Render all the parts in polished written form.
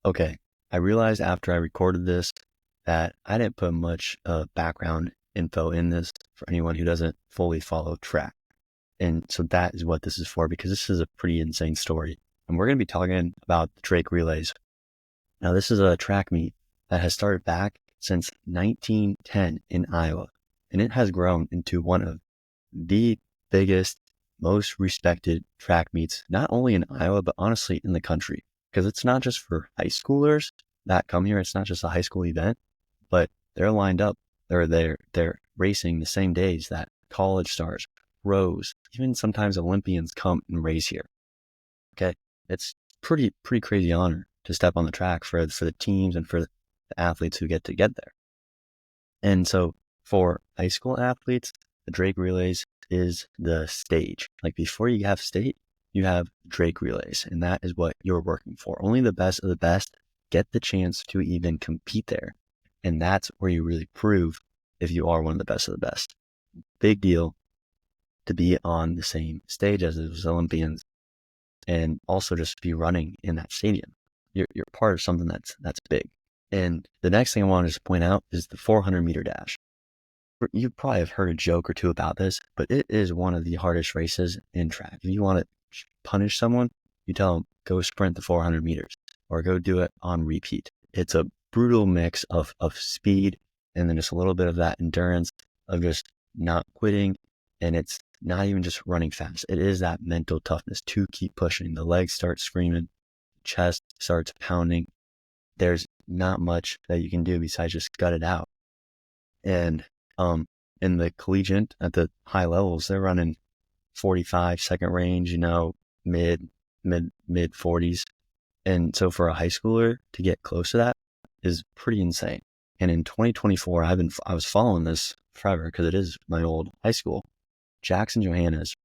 Okay, I realized after I recorded this that I didn't put much background info in this for anyone who doesn't fully follow track. And so that is what this is for, because this is a pretty insane story. And we're going to be talking about the Drake relays. Now, this is a track meet that has started back since 1910 in Iowa, and it has grown into one of the biggest, most respected track meets, not only in Iowa, but honestly in the country, because it's not just for high schoolers that come here. It's not just a high school event, but they're lined up. They're racing the same days that college stars, pros, even sometimes Olympians come and race here. Okay. It's pretty crazy honor to step on the track for the teams and for the athletes who get there. And so for high school athletes, the Drake relays is the stage. Like before you have state, you have Drake relays, and that is what you're working for. Only the best of the best get the chance to even compete there. And that's where you really prove if you are one of the best of the best. Big deal to be on the same stage as those Olympians and also just be running in that stadium. You're part of something that's big. And the next thing I wanted to point out is the 400-meter dash. You probably have heard a joke or two about this, but it is one of the hardest races in track. If you want to punish someone, you tell them, go sprint the 400 meters or go do it on repeat. It's a brutal mix of speed and then just a little bit of that endurance of just not quitting. And it's not even just running fast. It is that mental toughness to keep pushing. The legs start screaming, chest starts pounding. There's not much that you can do besides just gut it out. And in the collegiate at the high levels, they're running 45-second range, mid 40s. And so for a high schooler to get close to that is pretty insane. And in 2024, I was following this forever because it is my old high school. Jackson Johannes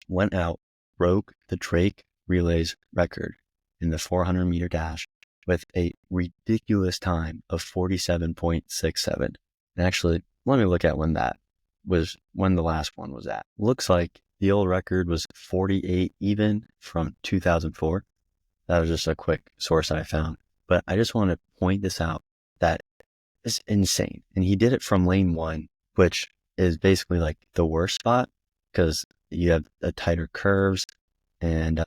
went out, broke the Drake relays record in the 400-meter dash with a ridiculous time of 47.67. And actually, let me look at when the last one was at. Looks like the old record was 48 even from 2004. That was just a quick source that I found. But I just want to point this out that it's insane. And he did it from lane 1, which is basically like the worst spot because you have a tighter curves. And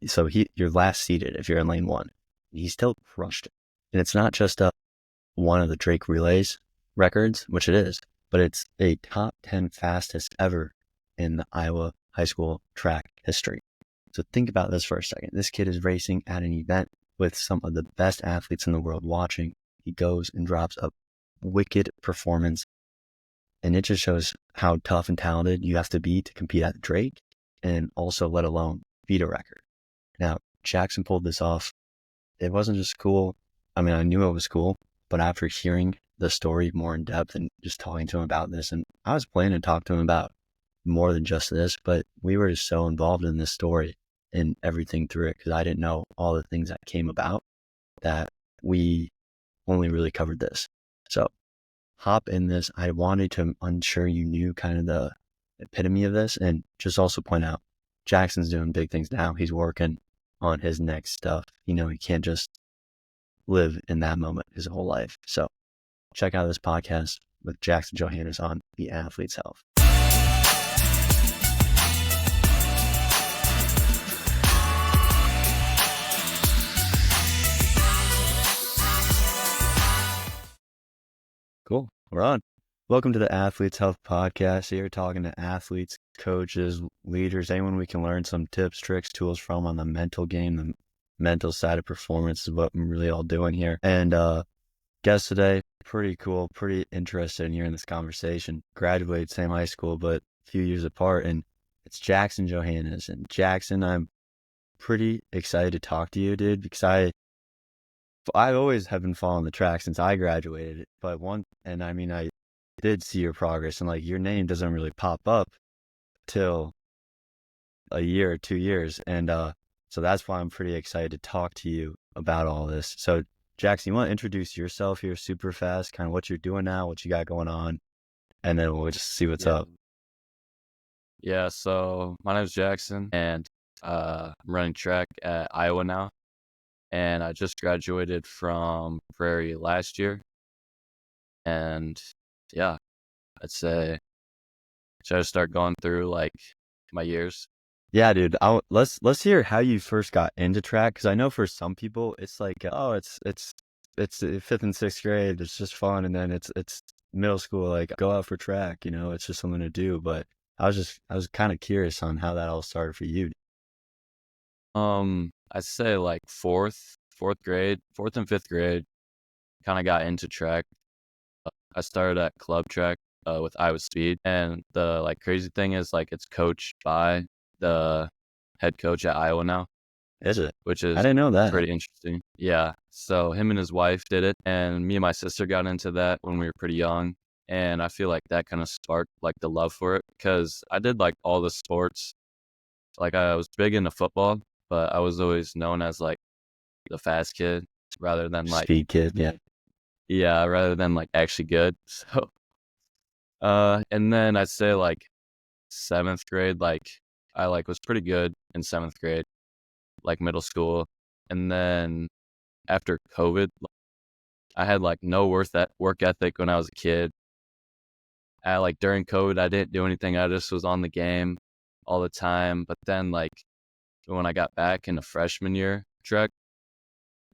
so you're last seated if you're in lane 1. He still crushed it. And it's not just one of the Drake relays records, which it is, but it's a top 10 fastest ever in the Iowa high school track history. So think about this for a second. This kid is racing at an event with some of the best athletes in the world watching. He goes and drops a wicked performance. And it just shows how tough and talented you have to be to compete at the Drake and also let alone beat a record. Now, Jackson pulled this off. It wasn't just cool. I mean, I knew it was cool, but after hearing the story more in depth and just talking to him about this, and I was planning to talk to him about more than just this, but we were just so involved in this story and everything through it because I didn't know all the things that came about that we only really covered this. So hop in this. I wanted to ensure you knew kind of the epitome of this and just also point out Jackson's doing big things now. He's working on his next stuff. He can't just live in that moment his whole life. So check out this podcast with Jackson Johannes on the athlete's health. Cool. We're on. Welcome to the Athlete's Health Podcast. Here talking to athletes, coaches, leaders, anyone we can learn some tips, tricks, tools from on the mental game, the mental side of performance is what I'm really all doing here. And guest today, pretty cool, pretty interested in hearing this conversation. Graduated same high school, but a few years apart. And it's Jackson Johannes. And Jackson, I'm pretty excited to talk to you, dude, because I always have been following the track since I graduated. But I did see your progress, and like your name doesn't really pop up till a year or 2 years. And so that's why I'm pretty excited to talk to you about all this. So Jackson, you want to introduce yourself here super fast, kind of what you're doing now, what you got going on, and then we'll just see what's up. Yeah, so my name is Jackson, and I'm running track at Iowa now. and I just graduated from Prairie last year. And yeah, I'd say should I start going through like my years? Yeah, dude. Let's hear how you first got into track, because I know for some people it's like, oh, it's fifth and sixth grade, it's just fun, and then it's middle school, like go out for track, it's just something to do. But I was kind of curious on how that all started for you. I'd say like fourth grade, fourth and fifth grade, kind of got into track. I started at club track with Iowa Speed, and the like crazy thing is like it's coached by the head coach at Iowa now, Is it? which I is didn't know that. pretty interesting. Yeah, so him and his wife did it, and me and my sister got into that when we were pretty young, and I feel like that kind of sparked like the love for it because I did like all the sports. Like I was big into football, but I was always known as like the fast kid rather than like Speed kid, yeah. yeah, rather than like actually good. So and then I'd say like seventh grade, like I like was pretty good in seventh grade, like middle school. And then after COVID, I had like no work ethic when I was a kid. I like during COVID, I didn't do anything. I just was on the game all the time. But then like when I got back in the freshman year trek,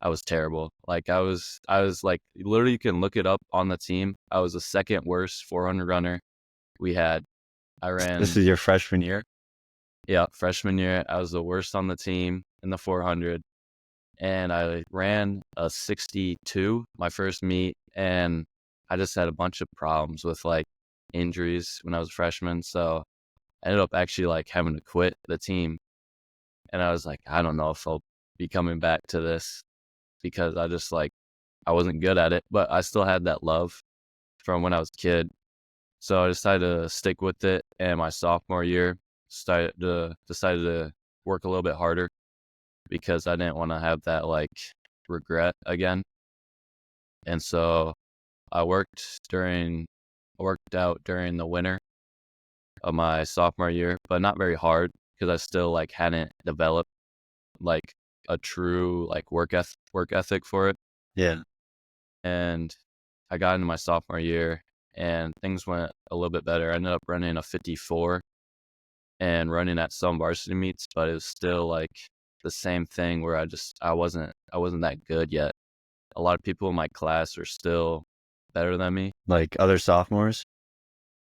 I was terrible. Like I was like literally you can look it up on the team. I was the second worst 400 runner we had. I This ran, is your freshman year? yeah, freshman year. I was the worst on the team in the 400, and I ran a 62 my first meet, and I just had a bunch of problems with like injuries when I was a freshman. So I ended up actually like having to quit the team, and I was like, I don't know if I'll be coming back to this because I just like I wasn't good at it, but I still had that love from when I was a kid. So I decided to stick with it. And my sophomore year, decided to work a little bit harder because I didn't want to have that like regret again. And so I worked out during the winter of my sophomore year, but not very hard because I still like hadn't developed like a true like work ethic for it. Yeah. And I got into my sophomore year and things went a little bit better. I ended up running a 54 and running at some varsity meets, but it was still like the same thing where I wasn't that good yet. A lot of people in my class are still better than me. Like other sophomores?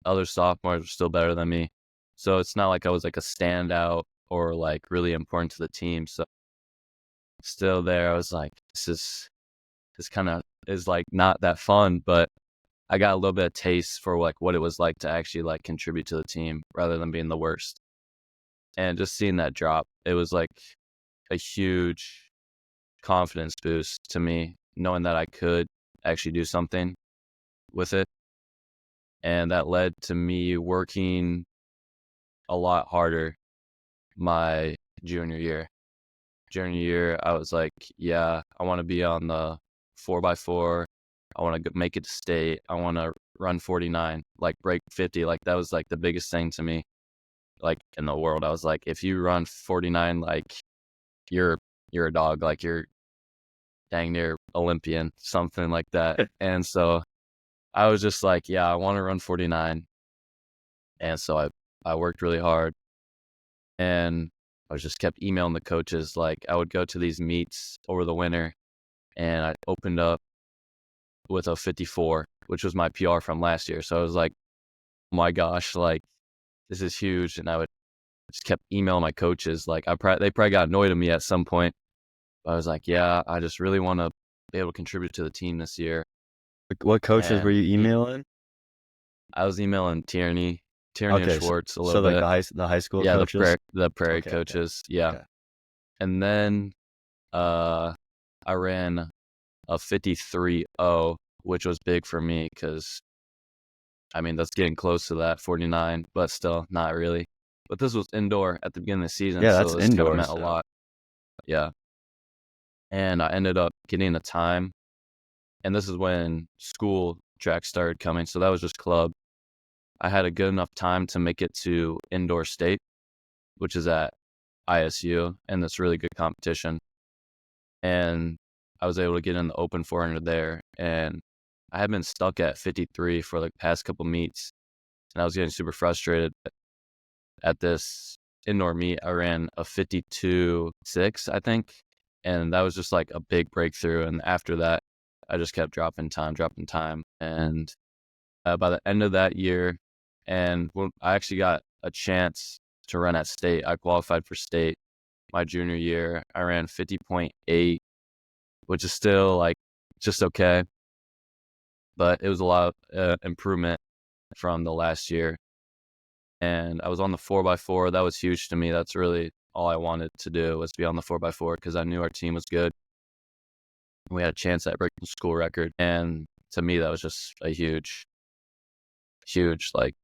Other sophomores are still better than me. So it's not like I was like a standout or like really important to the team. So still there, I was like, this kind of is like not that fun, but I got a little bit of taste for like what it was like to actually like contribute to the team rather than being the worst. And just seeing that drop, it was like a huge confidence boost to me, knowing that I could actually do something with it. And that led to me working a lot harder my junior year. Junior year, I was like, yeah, I want to be on the 4x4. I want to make it to state. I want to run 49, like break 50. Like that was like the biggest thing to me, like in the world. I was like, if you run 49, like you're you're a dog, like you're dang near Olympian, something like that. And so I was just like, yeah, I want to run 49. And so I worked really hard and I was just kept emailing the coaches. Like I would go to these meets over the winter and I opened up with a 54, which was my PR from last year. So I was like, oh my gosh, like this is huge. And I would just kept emailing my coaches. Like they probably got annoyed at me at some point. But I was like, yeah, I just really want to be able to contribute to the team this year. What coaches were And you emailing? I was emailing Tierney and Okay, so, Schwartz a little so like bit. the high school Yeah, coaches? the prairie Okay, okay, coaches. Yeah. okay. And then uh I ran a 53-0, which was big for me because I mean that's getting close to that 49, but still not really. But this was indoor at the beginning of the season, Yeah, so that's this kind of indoors, meant a so lot. Yeah. And I ended up getting the time, and this is when school track started coming, so that was just club. I had a good enough time to make it to indoor state, which is at ISU, and it's really good competition. and I was able to get in the open 400 there. And I had been stuck at 53 for like past couple meets, and I was getting super frustrated. At this indoor meet, I ran a 52.6, I think, and that was just like a big breakthrough. And after that, I just kept dropping time, and by the end of that year, and when I actually got a chance to run at state, I qualified for state my junior year. I ran 50.8, which is still like just okay, but it was a lot of improvement from the last year. And I was on the 4x4. That was huge to me. That's really all I wanted to do, was be on the 4x4, because I knew our team was good. We had a chance at breaking the school record. And to me, that was just a huge, huge like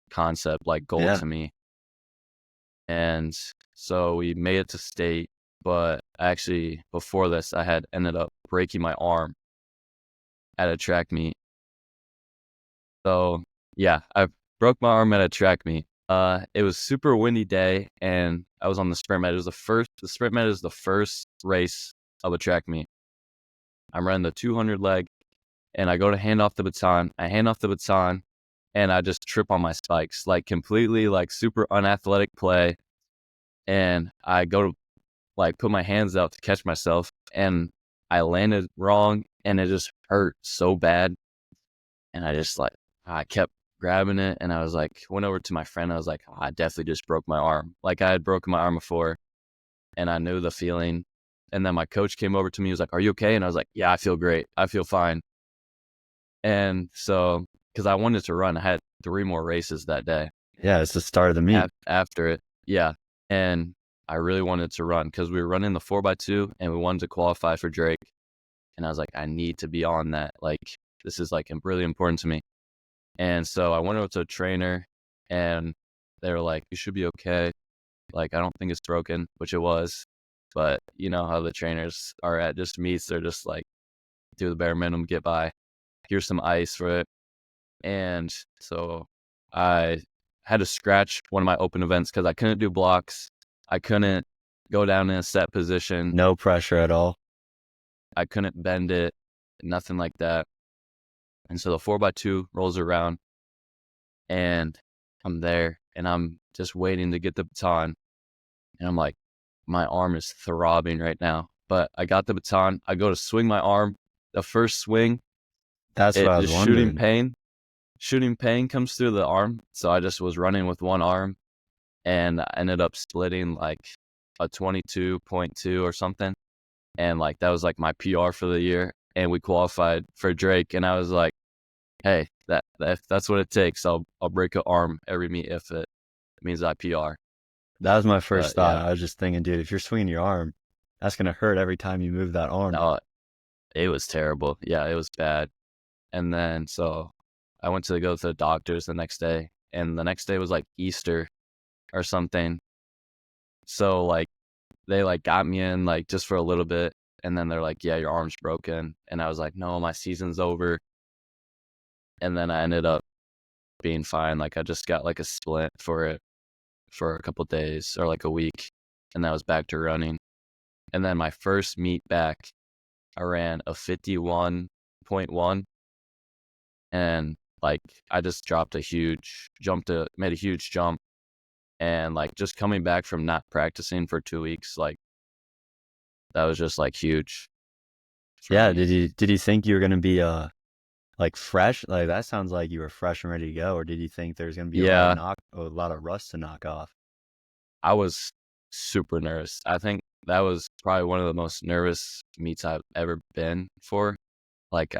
concept, like goal Yeah. to me. And so we made it to state, but actually before this, I had ended up breaking my arm at a track meet. So yeah, I broke my arm at a track meet. It was super windy day, and I was on the sprint med. It was the sprint med is the first race of a track meet. I'm running the 200 leg, and I go to hand off the baton. I hand off the baton, and I just trip on my spikes, like completely, like super unathletic play. And I go to like put my hands out to catch myself, and I landed wrong, and it just hurt so bad. And I kept grabbing it, and I was like, went over to my friend. I was like, I definitely just broke my arm. Like I had broken my arm before, and I knew the feeling. And then my coach came over to me. He was like, are you okay? And I was like, yeah, I feel great. I feel fine. And so, because I wanted to run, I had 3 more races that day. Yeah, it's the start of the meet. After it. Yeah. And I really wanted to run because we were running the 4x2, and we wanted to qualify for Drake. And I was like, I need to be on that. Like, this is like really important to me. And so I went over to a trainer, and they were like, you should be okay. Like, I don't think it's broken, which it was. But you know how the trainers are at just meets. They're just like, do the bare minimum, get by. Here's some ice for it. And so I had to scratch one of my open events because I couldn't do blocks. I couldn't go down in a set position. No pressure at all. I couldn't bend it, nothing like that. And so the 4x2 rolls around, and I'm there, and I'm just waiting to get the baton. And I'm like, my arm is throbbing right now. But I got the baton. I go to swing my arm. The first swing, That's what it I was just shooting wondering. pain. Shooting pain comes through the arm. So I just was running with one arm, and I ended up splitting like a 22.2 or something. And like that was like my PR for the year. And we qualified for Drake. And I was like, hey, that's what it takes. I'll break an arm every meet if it means I PR. That was my first But thought. yeah, I was just thinking, dude, if you're swinging your arm, that's going to hurt every time you move that arm. no, it was terrible. Yeah, it was bad. And then so I went to go to the doctors the next day, and the next day was like Easter or something. So like they like got me in like just for a little bit, and then they're like, yeah, your arm's broken. And I was like, no, my season's over. And then I ended up being fine. Like I just got like a splint for it for a couple days or like a week, and I was back to running. And then my first meet back, I ran a 51.1, and like I just made a huge jump. And like just coming back from not practicing for 2 weeks, like that was just like huge for Yeah. me. Did you think you were going to be like fresh? Like that sounds like you were fresh and ready to go. Or did you think there's going to be Yeah, a lot of rust to knock off? I was super nervous. I think that was probably one of the most nervous meets I've ever been for. Like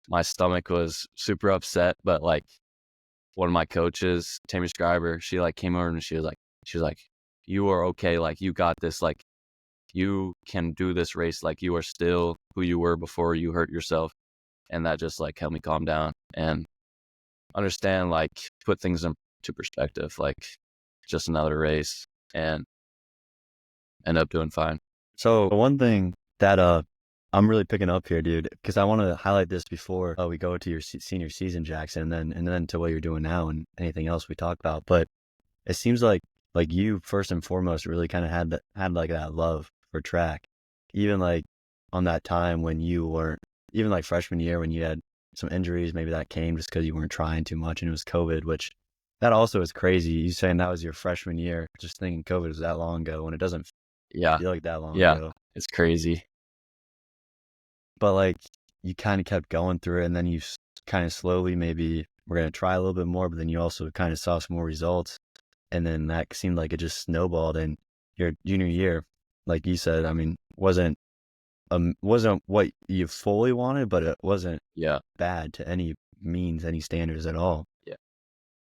my stomach was super upset, but like one of my coaches, Tammy Scriber, she like came over and she was like, you are okay. Like you got this. Like you can do this race. Like you are still who you were before you hurt yourself. And that just like helped me calm down and understand, like put things into perspective, like just another race, and end up doing fine. So one thing that I'm really picking up here, dude, because I want to highlight this before we go to your senior season, Jackson, and then to what you're doing now and anything else we talk about. But it seems like you first and foremost really kind of had like that love for track. Even like on that time when you weren't, even like freshman year when you had some injuries, maybe that came just because you weren't trying too much and it was COVID, which that also is crazy. You saying that was your freshman year, just thinking COVID was that long ago when it doesn't Yeah. feel like that long Yeah. ago. It's crazy. But like you kind of kept going through it and then you kind of slowly maybe we're going to try a little bit more, but then you also kind of saw some more results. And then that seemed like it just snowballed. And your junior year, like you said, I mean, wasn't what you fully wanted, but it wasn't Yeah. bad to any means, any standards at all. Yeah.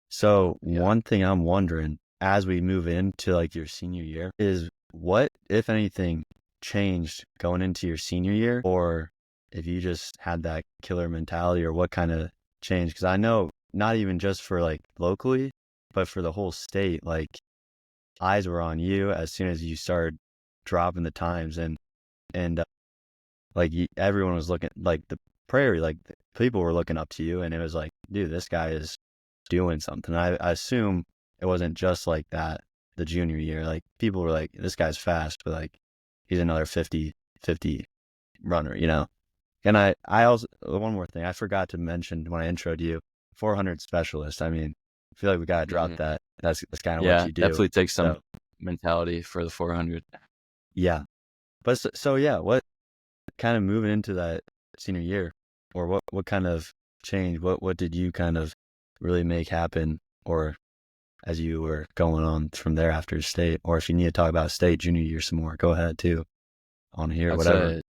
So Yeah. one thing I'm wondering as we move into like your senior year is what, if anything, changed going into your senior year, or if you just had that killer mentality, or what kind of changed? Because I know not even just for like locally, but for the whole state, like eyes were on you as soon as you started dropping the times, and like everyone was looking, like the prairie, like people were looking up to you, and it was like, dude, this guy is doing something. I assume it wasn't just like that the junior year. Like people were like, this guy's fast, but like he's another 50 runner, you know? And I also, one more thing I forgot to mention when I introed you, 400 specialist. I mean, I feel like we got to drop Mhm. that. That's kind of what Yeah. you do. Definitely takes some So mentality for the 400. yeah. But so yeah, what kind of moving into that senior year, or what kind of change, what did you kind of really make happen, or as you were going on from there after state, or if you need to talk about state junior year some more, go ahead too. On here, I'd whatever. say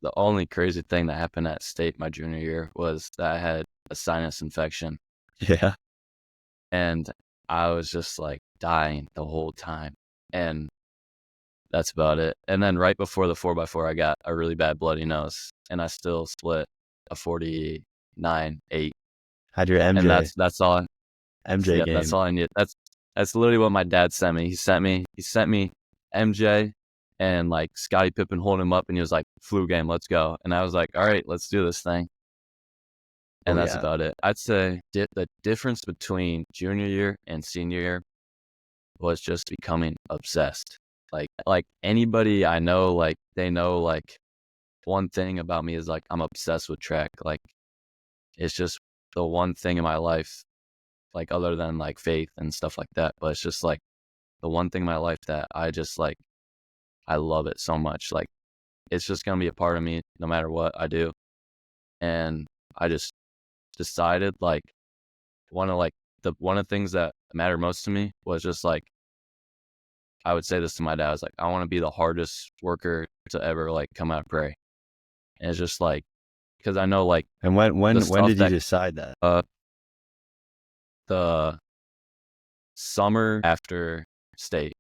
the only crazy thing that happened at state my junior year was that I had a sinus infection, Yeah. and I was just like dying the whole time. And that's about it. And then right before the 4x4, I got a really bad bloody nose, and I still split a 49.8. Had your And MJ that's all. MJ Yeah, that's game. all I need. That's literally what my dad sent me. He sent me MJ and like Scottie Pippen holding him up, and he was like, "Flu game, let's go." And I was like, "All right, let's do this thing." Oh And that's yeah. about it. I'd say the difference between junior year and senior year was just becoming obsessed. Like anybody I know, like they know like one thing about me is like I'm obsessed with track. Like it's just the one thing in my life, like other than like faith and stuff like that. But it's just like the one thing in my life that I just like I love it so much. Like it's just gonna be a part of me no matter what I do. And I just decided like one of the things that mattered most to me was just like I would say this to my dad. I was like, I want to be the hardest worker to ever like come out of Prairie. And it's just like because I know like And the when stuff did you that decide that? the summer after state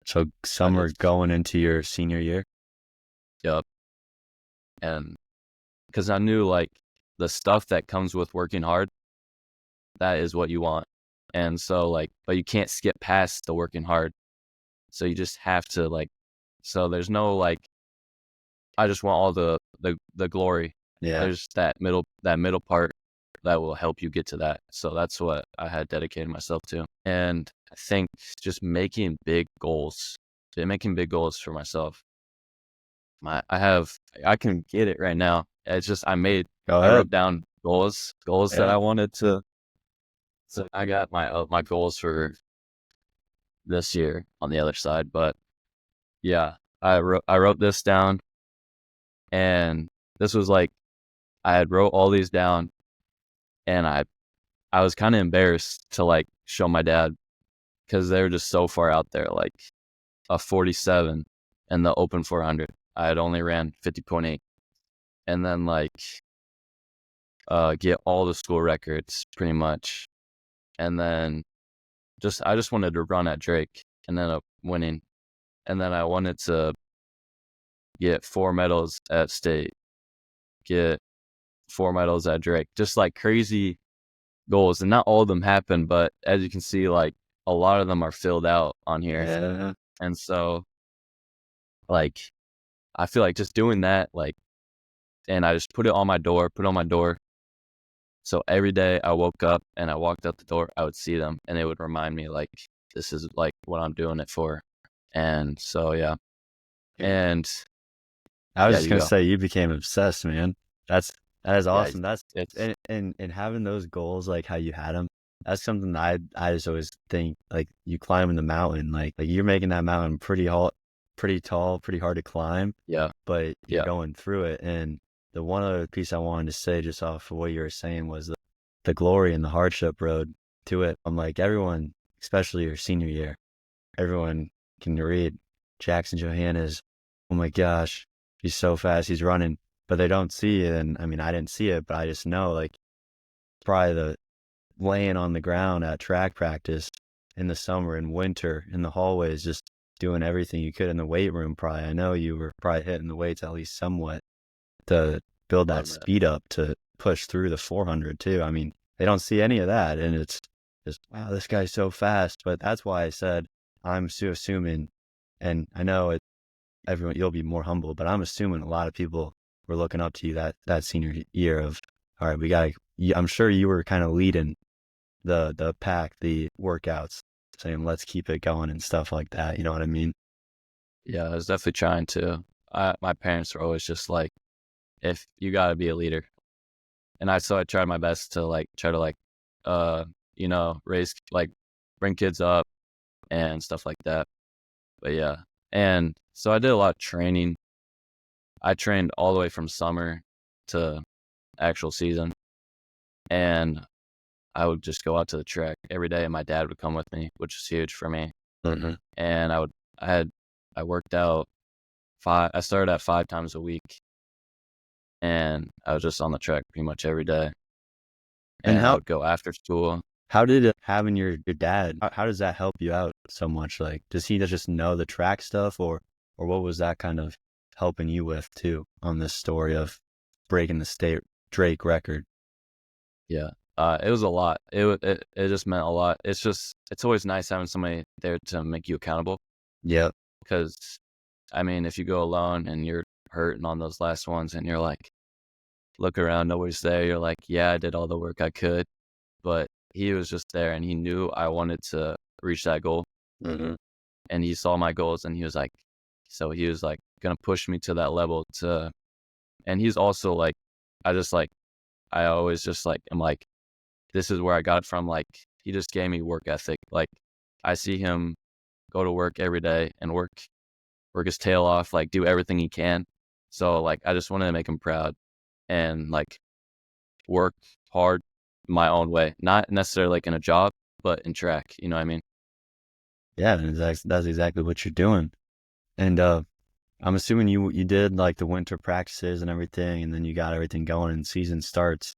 So I did. summer going into your senior year? Yep. And because I knew like the stuff that comes with working hard, that is what you want. And so like, but you can't skip past the working hard. So you just have to like, so there's no like, I just want all the glory. Yeah. There's that middle part that will help you get to that. So that's what I had dedicated myself to. And I think just making big goals for myself. I can get it right now. It's just Go I ahead. wrote down goals that Yeah. I wanted to. So I got my goals for this year on the other side, but yeah, I wrote this down, and this was like I had wrote all these down, and I was kind of embarrassed to like show my dad because they were just so far out there, like a 47 and the open 400. I had only ran 50.8, and then like get all the school records pretty much, and then I just wanted to run at Drake and end up winning, and then I wanted to get 4 medals at state, get 4 medals at Drake, just like crazy goals. And not all of them happened, but as you can see, like a lot of them are filled out on here. Yeah. And so like, I feel like just doing that, like, and I just put it on my door. So every day I woke up and I walked out the door, I would see them and it would remind me like, this is like what I'm doing it for. And so, yeah. And I was yeah, just you gonna go. say you became obsessed, man. That is Yeah, awesome. That's it's and having those goals like how you had them. That's something that I just always think like you climbing the mountain like you're making that mountain pretty tall, pretty hard to climb, yeah, but you're yeah, going through it. And the one other piece I wanted to say just off of what you were saying was the glory and the hardship road to it. I'm like everyone, especially your senior year, everyone can read Jackson Johannes. Oh my gosh, he's so fast, he's running, but they don't see it. And I mean, I didn't see it, but I just know like probably the laying on the ground at track practice in the summer and winter in the hallways, just doing everything you could in the weight room. Probably, I know you were probably hitting the weights at least somewhat to build that love that. speed up to push through the 400 too. I mean, they don't see any of that, and it's just wow, this guy's so fast. But that's why I said I'm assuming, and I know everyone you'll be more humble, but I'm assuming a lot of people were looking up to you that senior year of all right, we got. I'm sure you were kind of leading the pack, the workouts, saying let's keep it going and stuff like that. You know what I mean? Yeah, I was definitely trying to. My parents were always just like, if you got to be a leader, and I tried my best to like try to like, raise like bring kids up and stuff like that. But yeah, and so I did a lot of training. I trained all the way from summer to actual season, and I would just go out to the track every day, and my dad would come with me, which is huge for me. Mm-hmm. And I worked out I started at 5 times a week, and I was just on the track pretty much every day. And And I would go after school. how did having your dad how does that help you out so much? Like, does he just know the track stuff, or what was that kind of helping you with too on this story of breaking the state Drake record? Yeah, it was a lot. It just meant a lot. It's always nice having somebody there to make you accountable. Yeah. Because, I mean, if you go alone and you're hurting on those last ones, and you're like, look around, nobody's there. You're like, yeah, I did all the work I could, but he was just there, and he knew I wanted to reach that goal, Mm-hmm. and he saw my goals, and he was like gonna push me to that level and he's also like, I just like, I always just like, I'm like, this is where I got it from. Like, he just gave me work ethic. Like, I see him go to work every day and work his tail off, like do everything he can. So like, I just wanted to make him proud and like work hard my own way, not necessarily like in a job, but in track. You know what I mean? Yeah, and that's exactly what you're doing. And I'm assuming you did like the winter practices and everything, and then you got everything going and season starts.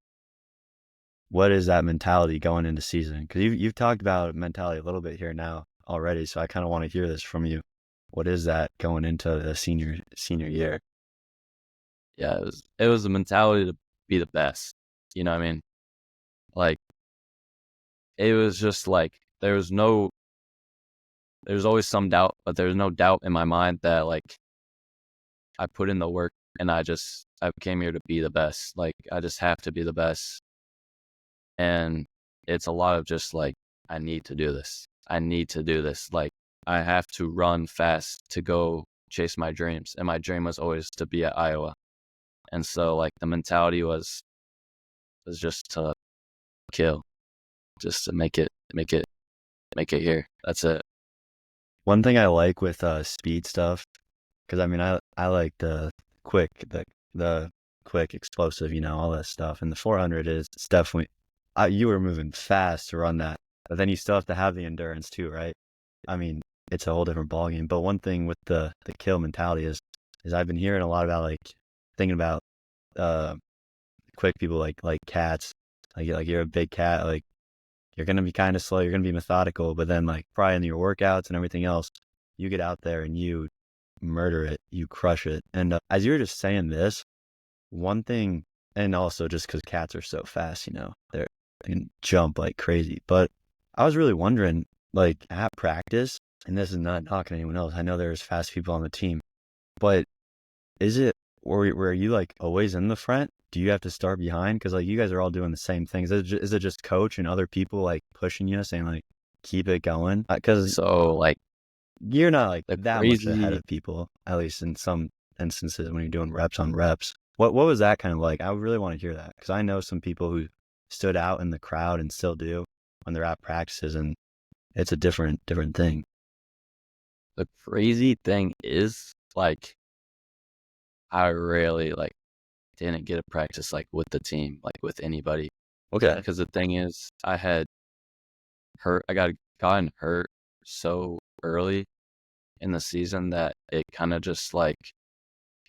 What is that mentality going into season? Because you've talked about mentality a little bit here now already, so I kind of want to hear this from you. What is that going into the senior year? Yeah, it was a mentality to be the best. You know what I mean? Like, it was just like there's always some doubt, but there's no doubt in my mind that like I put in the work, and I came here to be the best. Like, I just have to be the best. And it's a lot of just like, I need to do this. I need to do this. Like, I have to run fast to go chase my dreams. And my dream was always to be at Iowa. And so like the mentality was just to kill, just to make it here. That's it. One thing I like with speed stuff, because I mean I like quick the quick explosive, all that stuff. And the 400 is it's definitely you were moving fast to run that, but then you still have to have the endurance too, right? I mean, it's a whole different ballgame. But one thing with the kill mentality is I've been hearing a lot about like thinking about uh quick people like cats, like you're a big cat, like you're gonna be kind of slow, you're gonna be methodical, but then like probably in your workouts and everything else, you get out there and you murder it, you crush it. And as you were just saying this, one thing, and also just because cats are so fast, they can jump like crazy. But I was really wondering, like at practice, and this is not knocking anyone else. I know there's fast people on the team, but is it were you like always in the front? Do you have to start behind? Because like you guys are all doing the same things. Is it just coach and other people like pushing you, saying like keep it going? Because So like you're not like The that much ahead crazy of people, at least in some instances when you're doing reps on reps. What was that kind of like? I really want to hear that because I know some people who stood out in the crowd and still do when they're at practices, and it's a different thing. the crazy thing is like I rarely like didn't get a practice like with the team, like with anybody. Okay. Because the thing is, I got gotten hurt so early in the season that it kind of just like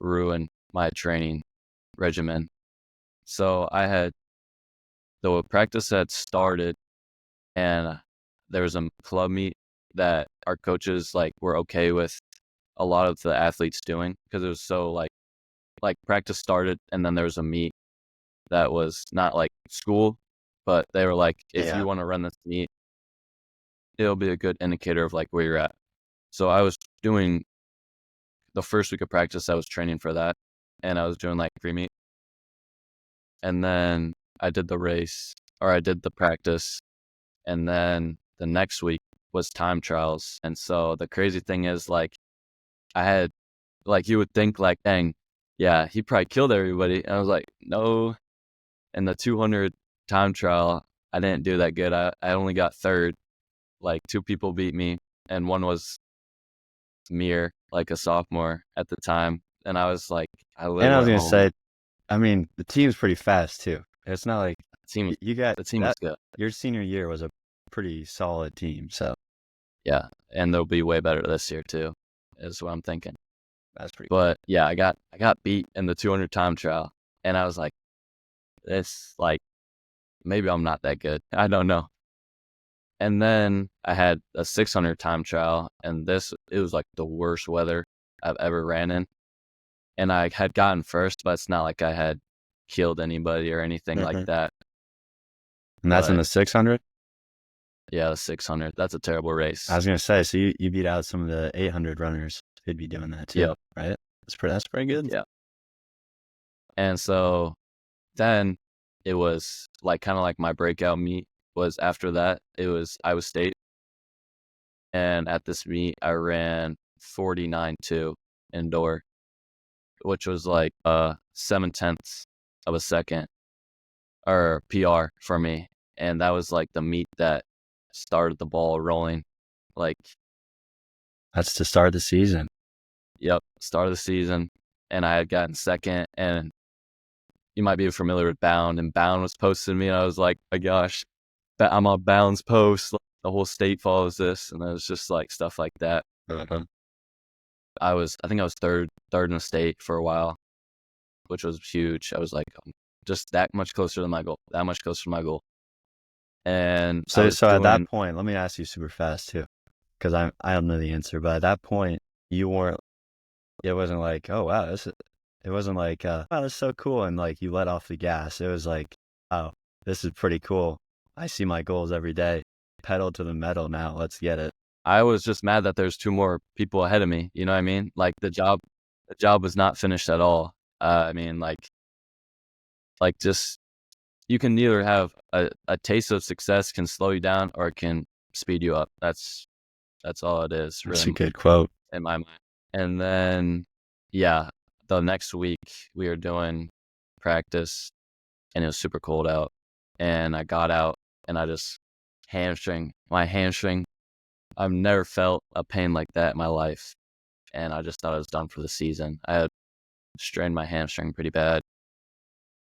ruined my training regimen. So the practice had started and there was a club meet that our coaches like were okay with a lot of the athletes doing because it was so like practice started and then there was a meet that was not like school, but they were like, if Yeah. you want to run this meet, it'll be a good indicator of like where you're at. So I was doing the first week of practice, I was training for that and I was doing like pre-meet. And then I did the race or I did the practice. And then the next week was time trials. And so the crazy thing is like I had like you would think like, dang, yeah, he probably killed everybody. And I was like, no. In the 200 time trial, I didn't do that good. I only got third. Like 2 people beat me, and one was Mir, like a sophomore at the time. And I was like, I And literally I was went gonna home. say, I mean, the team's pretty fast too. It's not like The team, you got the team was that. good. Your senior year was a pretty solid team, so Yeah, and they'll be way better this year too, is what I'm thinking. that's pretty cool. But yeah, I got beat in the 200 time trial, and I was like, this like maybe I'm not that good. I don't know. And then I had a 600 time trial, and it was like the worst weather I've ever ran in. And I had gotten first, but it's not like I had killed anybody or anything like Mhm. that. And that's in But the 600. yeah, the 600, that's a terrible I race. was gonna say, so you beat out some of the 800 runners who'd be doing that too, Yep. right? That's pretty good. Yeah. And so then it was like kind of like my breakout meet was after that. It was Iowa State. And at this meet, I ran 49.2 indoor, which was like 7/10 of a second or PR for me. And that was like the meet that started the ball rolling. Like, That's to start the season. yep, start of the season. And I had gotten second. And you might be familiar with Bound. And Bound was posting me. And I was like, my gosh, I'm on Bound's post. Like, the whole state follows this. And it was just like stuff like that. Uh-huh. I think I was third in the state for a while, which was huge. I was like, just that much closer to my goal, that much closer to my goal. And I So was so at that doing, point, let me ask you super fast too, because I don't know the answer, but at that point, you weren't. It wasn't like, oh wow, it wasn't like, wow, that's so cool, and like you let off the gas. It was like, oh, this is pretty cool. I see my goals every day. Pedal to the metal now. Let's get it. I was just mad that there's 2 more people ahead of me. You know what I mean? Like the job was not finished at all. I mean, like just you can either have a taste of success can slow you down or it can speed you up. That's all it is, That's a really, good quote. in my mind. And then, yeah, the next week we were doing practice and it was super cold out. And I got out and I just my hamstring. I've never felt a pain like that in my life. And I just thought I was done for the season. I had strained my hamstring pretty bad.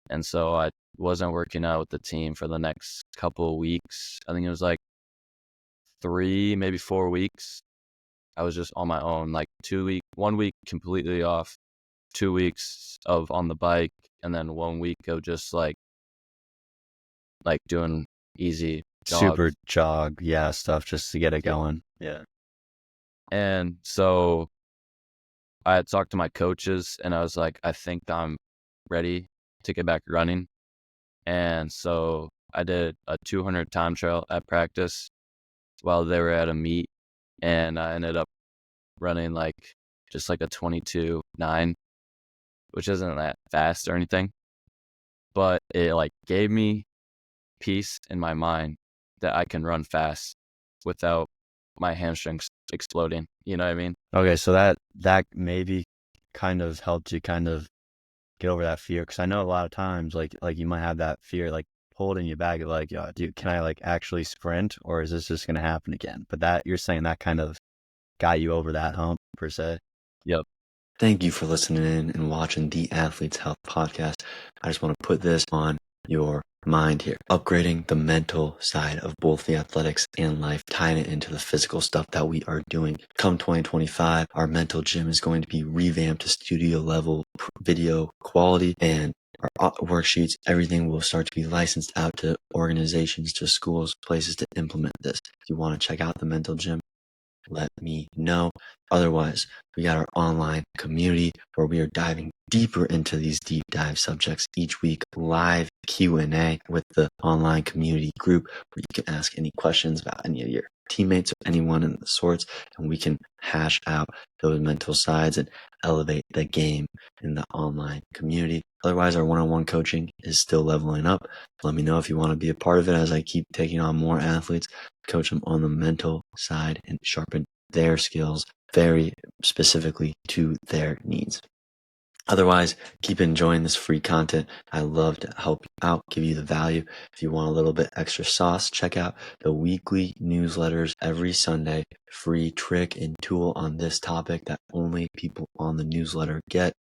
And so I wasn't working out with the team for the next couple of weeks. I think it was like 3, maybe 4 weeks. I was just on my own, like 1 week completely off, 2 weeks of on the bike, and then 1 week of just like doing easy Super jogs. jog, yeah, stuff just to get it Yeah. going. Yeah. And so I had talked to my coaches and I was like, I think I'm ready to get back running. And so I did a 200 time trial at practice while they were at a meet. And I ended up running like just like a 22.9, which isn't that fast or anything, but it like gave me peace in my mind that I can run fast without my hamstrings exploding. You know what I mean? Okay, so that maybe kind of helped you kind of get over that fear, because I know a lot of times like you might have that fear like holding you back, like, yo, dude, can I like actually sprint, or is this just gonna happen again? But that you're saying that kind of got you over that hump per se. Yep. Thank you for listening in and watching the Athlete's Health Podcast. I just want to put this on your mind here. Upgrading the mental side of both the athletics and life, tying it into the physical stuff that we are doing. Come 2025, our mental gym is going to be revamped to studio level video quality, and our worksheets, everything will start to be licensed out to organizations, to schools, places to implement this. If you want to check out the mental gym, let me know. Otherwise, we got our online community where we are diving deeper into these deep dive subjects each week, live Q&A with the online community group where you can ask any questions about any of your teammates or anyone in the sorts, and we can hash out those mental sides and elevate the game in the online community. Otherwise, our one-on-one coaching is still leveling up. Let me know if you want to be a part of it as I keep taking on more athletes, coach them on the mental side, and sharpen their skills very specifically to their needs. Otherwise, keep enjoying this free content. I love to help you out, give you the value. If you want a little bit extra sauce, check out the weekly newsletters every Sunday. Free trick and tool on this topic that only people on the newsletter get.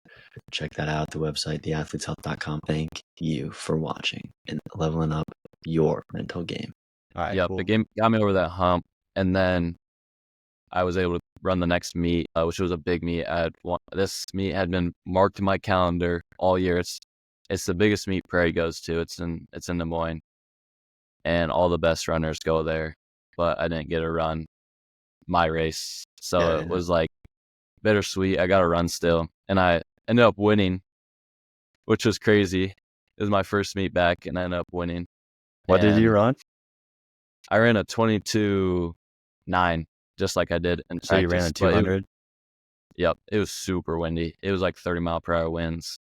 Check that out at the website, theathleteshealth.com. Thank you for watching and leveling up your mental game. All right, Yep. cool. The game got me over that hump, and then I was able to run the next meet, which was a big meet. This meet had been marked in my calendar all year. It's the biggest meet Prairie goes to. It's in Des Moines, and all the best runners go there. But I didn't get to run my race, so it was like bittersweet. I got to run still, and I ended up winning, which was crazy. It was my first meet back, and I ended up winning. What did you And run? I ran a 22.9, just like I did in So you ran practice. a But 200? yep, it was super windy. It was like 30-mile-per-hour winds.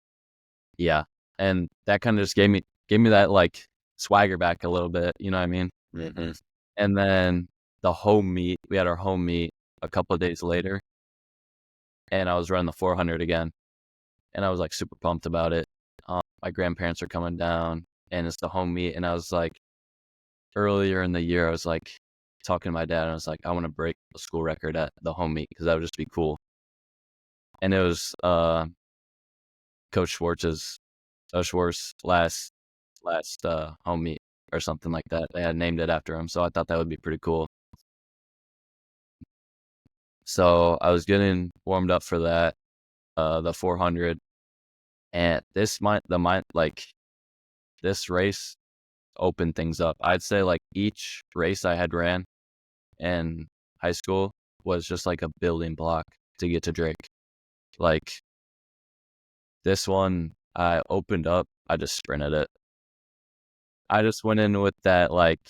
Yeah, and that kind of just gave me that like swagger back a little bit. You know what I mean? Mm-hmm. And then the home meet, we had our home meet a couple of days later, and I was running the 400 again, and I was like super pumped about it. My grandparents are coming down, and it's the home meet, and I was like, earlier in the year, I was like talking to my dad, and I was like, I want to break the school record at the home meet because that would just be cool. And it was Coach Schwartz's last home meet or something like that. They had named it after him, so I thought that would be pretty cool. So I was getting warmed up for that, the 400, and this race opened things up. I'd say like each race I had ran in high school was just like a building block to get to Drake. Like this one, I opened up, I just sprinted it. I just went in with that, like,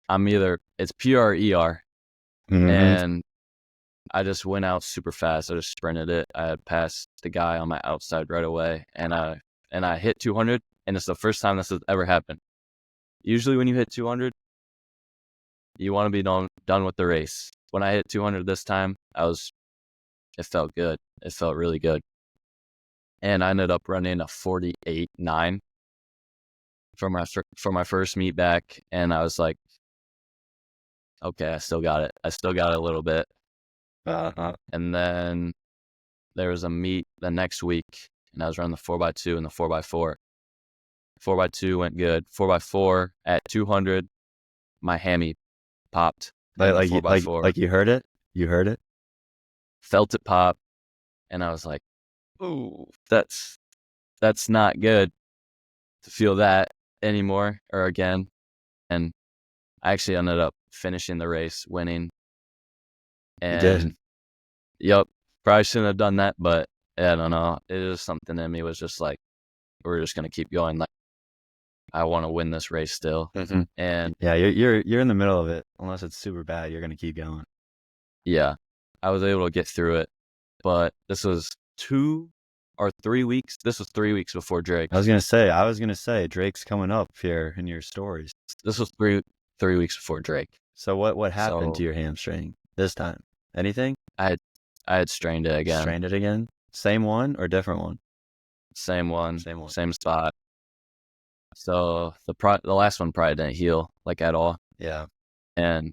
it's PRER, Mm-hmm. and I just went out super fast. I just sprinted it. I had passed the guy on my outside right away, and I hit 200, and it's the first time this has ever happened. Usually when you hit 200, you want to be done with the race. When I hit 200 this time, it felt good. It felt really good. And I ended up running a 48.9 for my first meet back, and I was like, okay, I still got it. I still got it a little bit. Uh-huh. And then there was a meet the next week, and I was running the 4x2 and the 4x4. 4x2 went good. 4x4 at 200, my hammy popped in the 4x4. Like you heard it? You heard it? Felt it pop, and I was like, ooh, that's not good to feel that anymore or again. And I actually ended up finishing the race, winning. You did. And yep, probably shouldn't have done that, but I don't know. It was something in me was just like, we're just gonna keep going. Like, I want to win this race still. Mm-hmm. And Yeah, you're in the middle of it. Unless it's super bad, you're gonna keep going. yeah, I was able to get through it. But this was 2 or 3 weeks. This was 3 weeks before Drake. I was gonna say Drake's coming up here in your stories. This was three weeks before Drake. So what happened to So your hamstring? this time? Anything? I had strained it again. Strained it again? Same one or different one? Same one. Same one. Same spot. So the last one probably didn't heal like at all. Yeah. And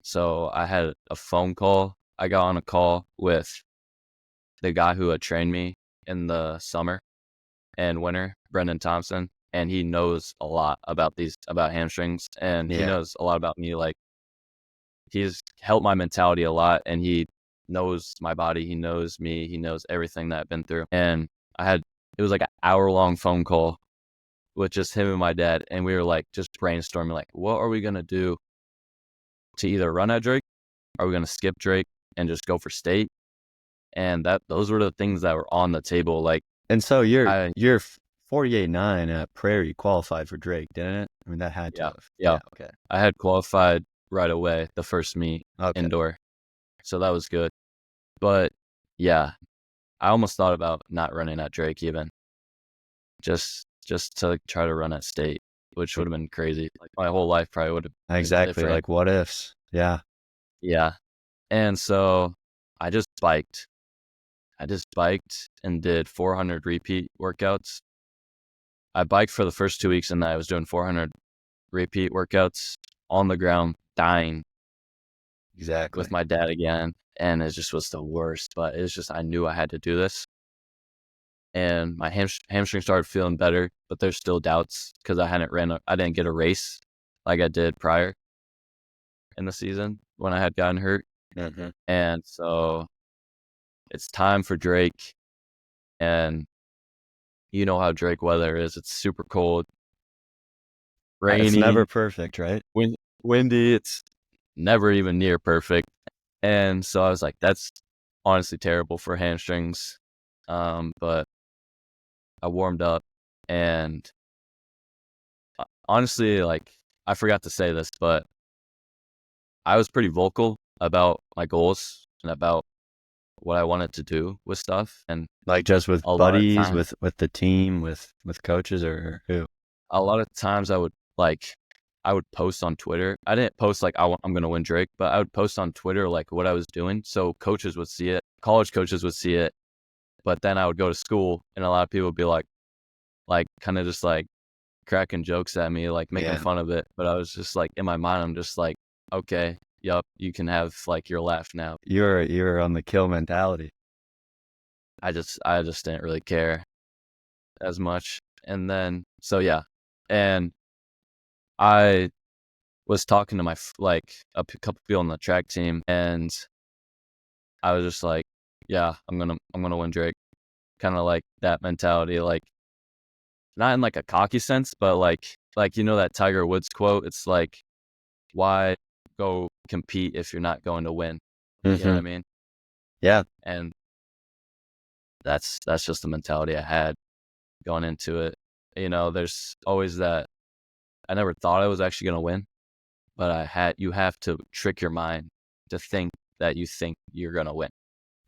so I had a phone call. I got on a call with the guy who had trained me in the summer and winter, Brendan Thompson, and he knows a lot about hamstrings, and he Yeah. knows a lot about me. Like, he's helped my mentality a lot, and he knows my body. He knows me. He knows everything that I've been through. And it was like an hour-long phone call with just him and my dad, and we were like just brainstorming, like, what are we gonna do to either run at Drake? Are we gonna skip Drake and just go for state? And those were the things that were on the table. Like, and so your 48.9 at Prairie qualified for Drake, didn't it? I mean, that had to have. Yeah. Okay. I had qualified right away the first meet indoor, so that was good. But yeah, I almost thought about not running at Drake even, just to try to run at state, which would have been crazy. Like, my whole life probably would have been Exactly. different. Like, what ifs? Yeah. Yeah. And so I just biked and did 400 repeat workouts. I biked for the first 2 weeks, and I was doing 400 repeat workouts on the ground, dying. Exactly. With my dad again. And it just was the worst, but it's just, I knew I had to do this. And my hamstring started feeling better, but there's still doubts because I didn't get a race like I did prior in the season when I had gotten hurt. Mm-hmm. And so it's time for Drake. And you know how Drake weather is. It's super cold, rainy. It's never perfect, right? Windy. It's never even near perfect. And so I was like, that's honestly terrible for hamstrings. But I warmed up, and honestly, like, I forgot to say this, but I was pretty vocal about my goals and about what I wanted to do with stuff. And like, just with buddies, with the team, with coaches, or who? A lot of times I would post on Twitter. I didn't post like I'm going to win Drake, but I would post on Twitter like what I was doing, so coaches would see it, college coaches would see it. But then I would go to school, and a lot of people would be like kind of just like cracking jokes at me, like making fun of it. But I was just like, in my mind, I'm just like, okay, yup, you can have like your laugh now. You're on the kill mentality. I just didn't really care as much. And then, so yeah. And I was talking to a couple people on the track team, and I was just like, yeah, I'm gonna win Drake. Kind of like that mentality, like, not in like a cocky sense, but like that Tiger Woods quote. It's like, why go compete if you're not going to win? Mm-hmm. You know what I mean? Yeah. And that's just the mentality I had going into it. You know, there's always that. I never thought I was actually going to win, but you have to trick your mind to think that you think you're going to win.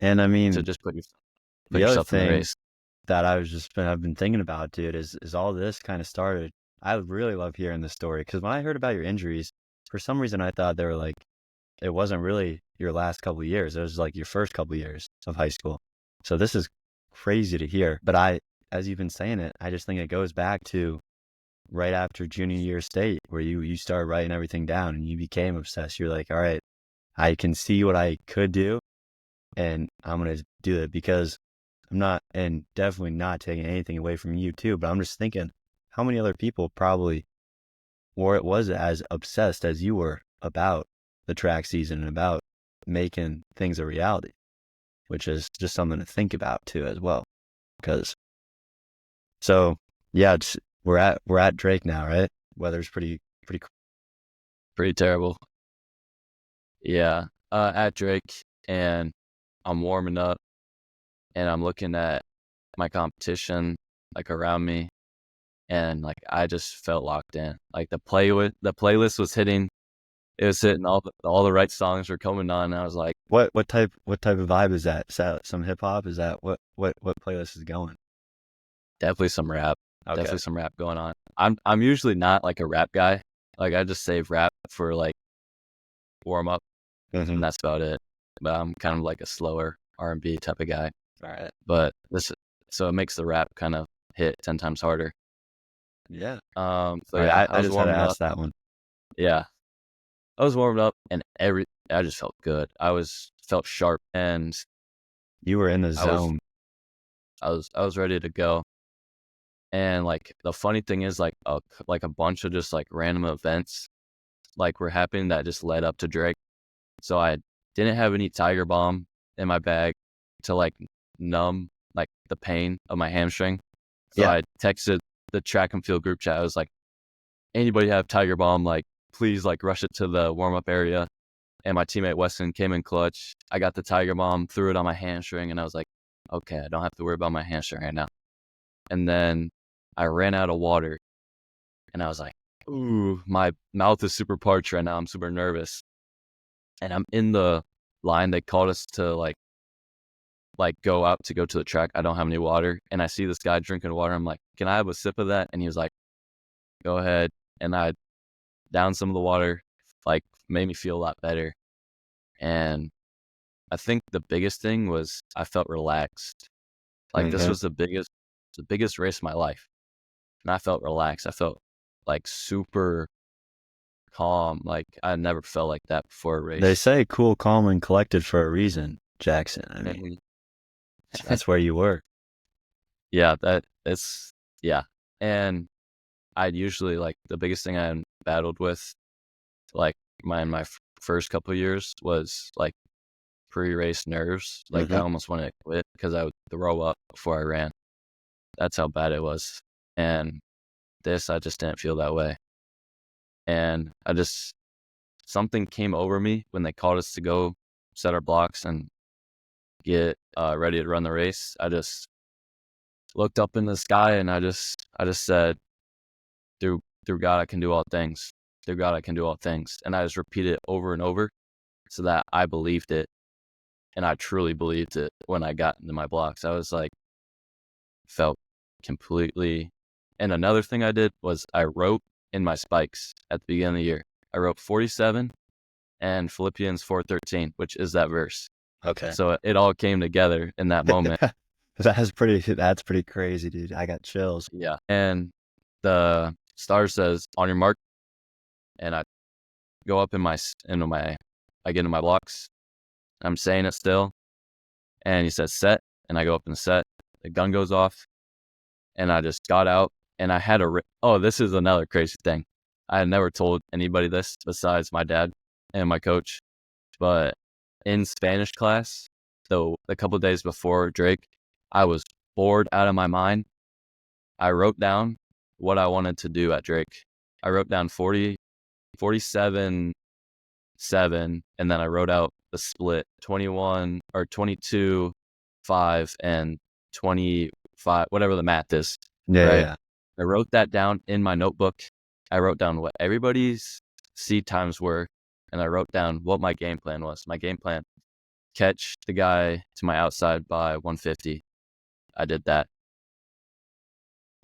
And I mean, to just put yourself in the race. That I've been thinking about, dude, is all this kind of started. I would really love hearing the story, because when I heard about your injuries, for some reason I thought they were like, it wasn't really your last couple of years. It was like your first couple of years of high school. So this is crazy to hear. But as you've been saying it, I just think it goes back to right after junior year state, where you started writing everything down and you became obsessed. You're like, all right, I can see what I could do, and I'm going to do it, because I'm not, and definitely not taking anything away from you too, but I'm just thinking how many other people probably was as obsessed as you were about the track season and about making things a reality, which is just something to think about too as well. So yeah, we're at Drake now, right? Weather's pretty terrible. Yeah, at Drake, and I'm warming up, and I'm looking at my competition like around me, and like I just felt locked in. Like the playlist was hitting. It was hitting, all the right songs were coming on, and I was like, what type of vibe is that? Is that some hip hop? Is that what playlist is going? Definitely some rap. Okay. Definitely some rap going on. I'm usually not like a rap guy. Like, I just save rap for like warm up. and that's about it. But I'm kind of like a slower R&B type of guy. All right. But so it makes the rap kind of hit 10 times harder. Yeah. So All yeah, right. I I was just had to warming up. ask that one. Yeah, I was warming up, and I just felt good. Felt sharp, and You were in the I was zone. I was ready to go. And like the funny thing is, like a bunch of just like random events like were happening that just led up to Drake. So I didn't have any Tiger Balm in my bag to like numb like the pain of my hamstring. So Yeah. I texted the track and field group chat. I was like, anybody have Tiger Balm? Like, please like rush it to the warm up area. And my teammate Weston came in clutch. I got the Tiger Balm, threw it on my hamstring, and I was like, okay, I don't have to worry about my hamstring right now. And then I ran out of water, and I was like, ooh, my mouth is super parched right now. I'm super nervous. And I'm in the line. They called us to like go out to go to the track. I don't have any water. And I see this guy drinking water. I'm like, can I have a sip of that? And he was like, go ahead. And I downed some of the water, like made me feel a lot better. And I think the biggest thing was I felt relaxed. Like this was the biggest race of my life. And I felt relaxed. I felt like super calm. Like I never felt like that before a race. They say cool, calm, and collected for a reason, Jackson. I mean, Mhm. that's where you were. Yeah, yeah. And I'd usually like the biggest thing I battled with like my first couple of years was like pre-race nerves. Like I almost wanted to quit because I would throw up before I ran. That's how bad it was. And this, I just didn't feel that way. And something came over me when they called us to go set our blocks and get ready to run the race. I just looked up in the sky and I just said, through God, I can do all things. Through God, I can do all things. And I just repeated it over and over so that I believed it. And I truly believed it when I got into my blocks. I was like, felt completely. And another thing I did was I wrote in my spikes at the beginning of the year. I wrote 47 and Philippians 4:13, which is that verse. Okay. So it all came together in that moment. That's pretty crazy, dude. I got chills. Yeah. And the star says, on your mark. And I go up I get into my blocks. I'm saying it still. And he says, set. And I go up and set. The gun goes off. And I just got out. And I had this is another crazy thing. I had never told anybody this besides my dad and my coach. But in Spanish class, so a couple of days before Drake, I was bored out of my mind. I wrote down what I wanted to do at Drake. I wrote down 47, 7, and then I wrote out the split 21 or 22, 5, and 25, whatever the math is. Yeah, right? yeah. I wrote that down in my notebook. I wrote down what everybody's seed times were, and I wrote down what my game plan was. My game plan, catch the guy to my outside by 150. I did that.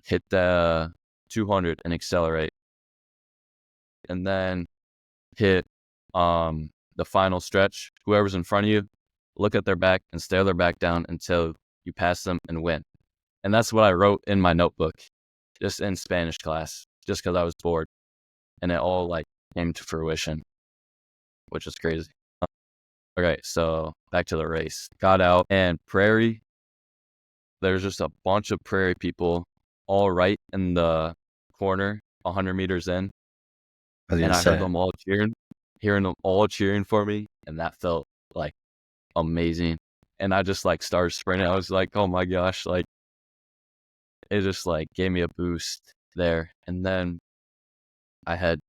Hit the 200 and accelerate. And then hit the final stretch. Whoever's in front of you, look at their back and stare their back down until you pass them and win. And that's what I wrote in my notebook, just in Spanish class, just because I was bored. And it all like came to fruition, which is crazy. Okay, so back to the race. Got out and Prairie, there's just a bunch of Prairie people all right in the corner, 100 meters in. And I heard them all hearing them all cheering for me. And that felt like amazing. And I just like started sprinting. I was like, oh my gosh, like it just like gave me a boost there. And then I had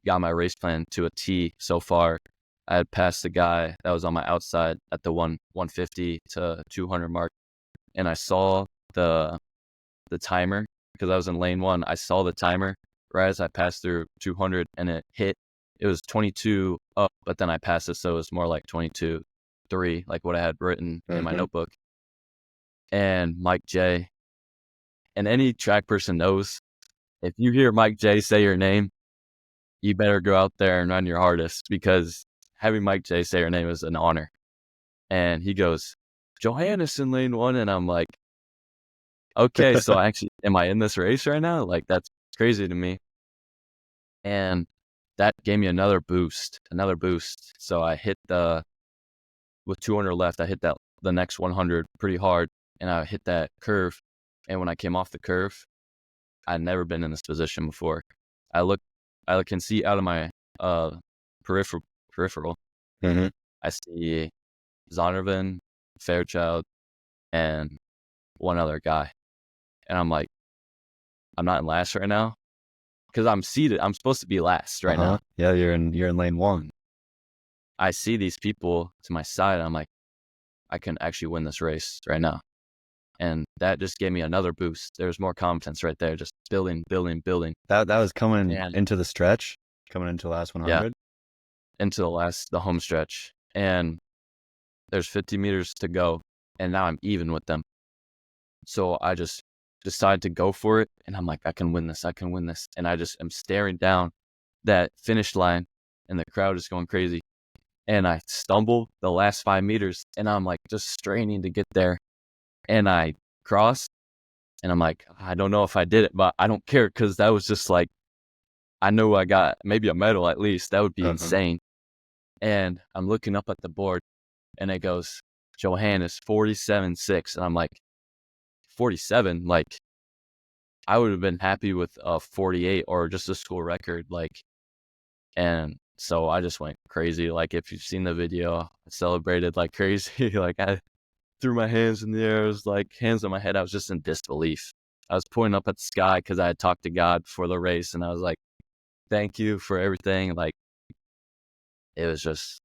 got my race plan to a T so far. I had passed the guy that was on my outside at the 150 to 200 mark. And I saw the timer because I was in lane 1. I saw the timer right as I passed through 200 and it hit. It was 22 up, but then I passed it. So it was more like 22.3, like what I had written in my notebook. And Mike J, and any track person knows, if you hear Mike J say your name, you better go out there and run your hardest because having Mike J say her name is an honor. And he goes, Johannes in lane 1. And I'm like, okay, so am I in this race right now? Like, that's crazy to me. And that gave me another boost. So I hit with 200 left, I hit the next 100 pretty hard, and I hit that curve. And when I came off the curve, I'd never been in this position before. I can see out of my peripheral. Mm-hmm. I see Zondervan, Fairchild, and one other guy. And I'm like, I'm not in last right now because I'm seated. I'm supposed to be last right now. Yeah, you're in lane 1. I see these people to my side. And I'm like, I can actually win this race right now. And that just gave me another boost. There's more confidence right there, just building. That was coming into the stretch, coming into the last 100. Yeah, into the home stretch. And there's 50 meters to go, and now I'm even with them. So I just decided to go for it, and I'm like, I can win this. And I just am staring down that finish line, and the crowd is going crazy. And I stumble the last 5 meters, and I'm like just straining to get there. And I cross, and I'm like, I don't know if I did it, but I don't care because that was just like, I know I got maybe a medal at least. That would be insane. And I'm looking up at the board, and it goes, Johannes, 47.6. And I'm like, 47? Like, I would have been happy with 48 or just a school record. Like, and so I just went crazy. Like, if you've seen the video, I celebrated like crazy. Like, I threw my hands in the air. It was like hands on my head. I was just in disbelief. I was pointing up at the sky because I had talked to God before the race, and I was like, thank you for everything. Like, it was